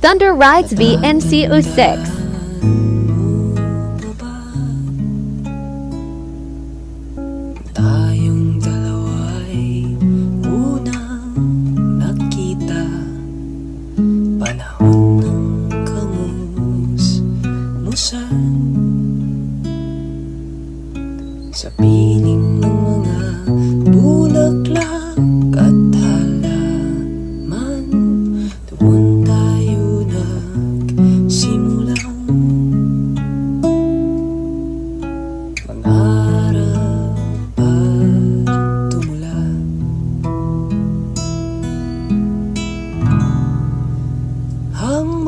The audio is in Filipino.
Thunder Rides VNC06. Tayong dalawa'y unang nakita, panahon ng kamusmusan, sa piling ng mga bulaklak at halaman. Doon tayo nagsimulang mangarap at tumula. Ang